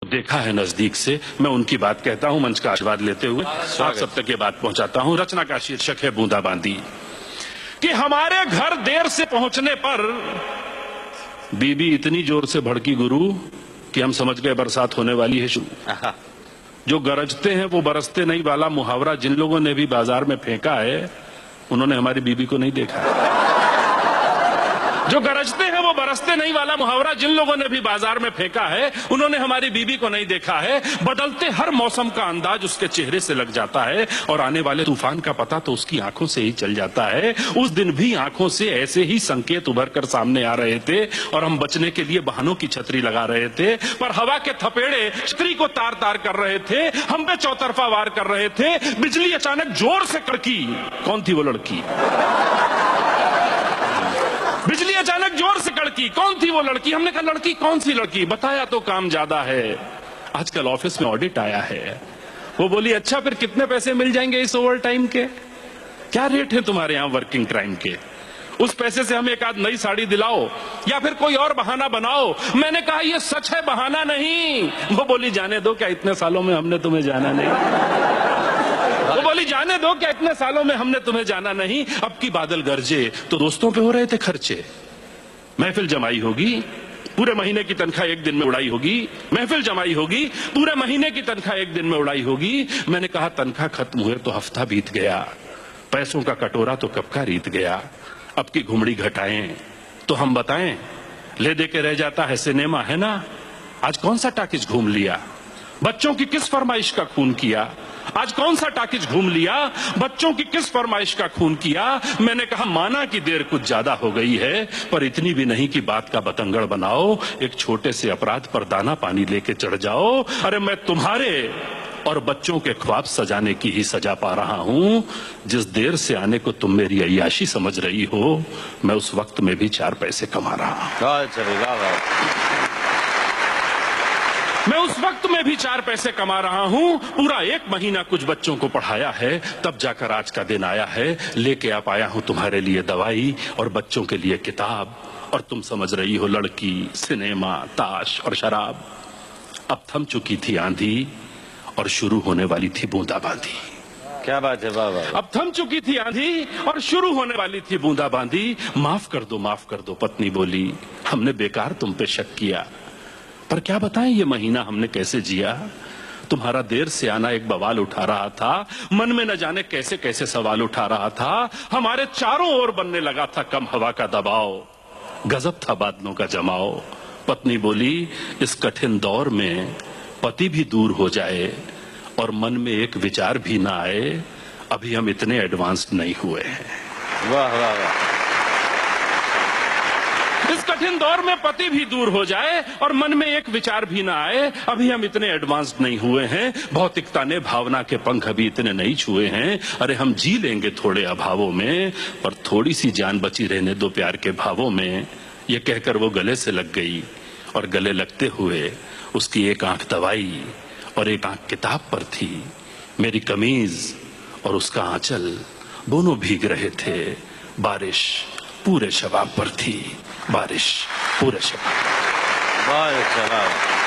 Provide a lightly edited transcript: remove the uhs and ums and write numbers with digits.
देखा है नजदीक से, मैं उनकी बात कहता हूं मंच का आशीर्वाद लेते हुए आप सब तक ये बात पहुंचाता हूं। रचना का शीर्षक है बूंदाबांदी। कि हमारे घर देर से पहुंचने पर बीबी इतनी जोर से भड़की गुरु कि हम समझ गए बरसात होने वाली है शुरू। जो गरजते हैं वो बरसते नहीं वाला मुहावरा जिन लोगों ने भी बाजार में फेंका है उन्होंने हमारी बीबी को नहीं देखा। जो गरजते हैं वो बरसते नहीं वाला मुहावरा जिन लोगों ने भी बाजार में फेंका है उन्होंने हमारी बीबी को नहीं देखा है। बदलते हर मौसम का अंदाज उसके चेहरे से लग जाता है और आने वाले तूफान का पता तो उसकी आंखों से ही चल जाता है। उस दिन भी आंखों से ऐसे ही संकेत उभर कर सामने आ रहे थे और हम बचने के लिए बहानों की छतरी लगा रहे थे, पर हवा के थपेड़े छतरी को तार तार कर रहे थे, हम पे चौतरफा वार कर रहे थे। बिजली अचानक जोर से कड़की। कौन थी वो लड़की? बिजली अचानक जोर से कड़की। कौन थी वो लड़की? हमने कहा लड़की कौन सी लड़की? बताया तो काम ज्यादा है, आजकल ऑफिस में ऑडिट आया है। वो बोली अच्छा फिर कितने पैसे मिल जाएंगे इस ओवर टाइम के? क्या रेट है तुम्हारे यहां वर्किंग टाइम के? उस पैसे से हमें एक आध नई साड़ी दिलाओ या फिर कोई और बहाना बनाओ। मैंने कहा ये सच है, बहाना नहीं। वो बोली जाने दो, क्या इतने सालों में हमने तुम्हें जाना नहीं? वो बोली जाने दो, क्या इतने सालों में हमने तुम्हें जाना नहीं? अब की बादल गरजे तो दोस्तों पे हो रहे थे खर्चे। महफिल जमाई होगी, पूरे महीने की तनख्वाह एक दिन में उड़ाई होगी। महफिल जमाई होगी, पूरे महीने की तनख्वाह एक दिन में उड़ाई होगी। मैंने कहा तनख्वाह खत्म हुए तो हफ्ता बीत गया, पैसों का कटोरा तो कब का रीत गया। अब की घुमड़ी घटाएं तो हम बताएं, ले दे के रह जाता है सिनेमा, है ना? आज कौन सा टाकिज घूम लिया? बच्चों की किस फरमाइश का खून किया? आज कौन सा टाकिज घूम लिया? बच्चों की किस फरमाइश का खून किया? मैंने कहा माना कि देर कुछ ज्यादा हो गई है, पर इतनी भी नहीं कि बात का बतंगड़ बनाओ। एक छोटे से अपराध पर दाना पानी लेके चढ़ जाओ। अरे मैं तुम्हारे और बच्चों के ख्वाब सजाने की ही सजा पा रहा हूं। जिस देर से आने को तुम मेरी अय्याशी समझ रही हो, मैं उस वक्त में भी 4 पैसे कमा रहा हूं। मैं उस वक्त में भी 4 पैसे कमा रहा हूं। पूरा 1 महीना कुछ बच्चों को पढ़ाया है, तब जाकर आज का दिन आया है। लेके आप आया हूं तुम्हारे लिए दवाई और बच्चों के लिए किताब, और तुम समझ रही हो लड़की, सिनेमा, ताश और शराब। अब थम चुकी थी आंधी और शुरू होने वाली थी बूंदाबांदी। क्या बात है बाबा। अब थम चुकी थी आंधी और शुरू होने वाली थी बूंदाबांदी। माफ कर दो पत्नी बोली, हमने बेकार तुम पे शक किया, पर क्या बताएं ये महीना हमने कैसे जिया। तुम्हारा देर से आना एक बवाल उठा रहा था, मन में न जाने कैसे कैसे सवाल उठा रहा था। हमारे चारों ओर बनने लगा था कम हवा का दबाव, गजब था बादलों का जमाओ। पत्नी बोली इस कठिन दौर में पति भी दूर हो जाए और मन में एक विचार भी ना आए, अभी हम इतने एडवांस्ड नहीं हुए हैं। वाह वाह वाह। इस कठिन दौर में पति भी दूर हो जाए और मन में एक विचार भी ना आए, अभी हम इतने एडवांस्ड नहीं हुए हैं। भौतिकता ने भावना के पंख अभी इतने नहीं छुए हैं। अरे हम जी लेंगे थोड़े अभावों में, पर थोड़ी सी जान बची रहने दो प्यार के भावों में। ये कहकर वो गले से लग गई और गले लगते हुए उसकी एक आंख दवाई और एक आंख किताब पर थी। मेरी कमीज और उसका आंचल दोनों भीग रहे थे। बारिश पूरे शबाब पर थी, बारिश पूरे शबाब। बहुत अच्छा।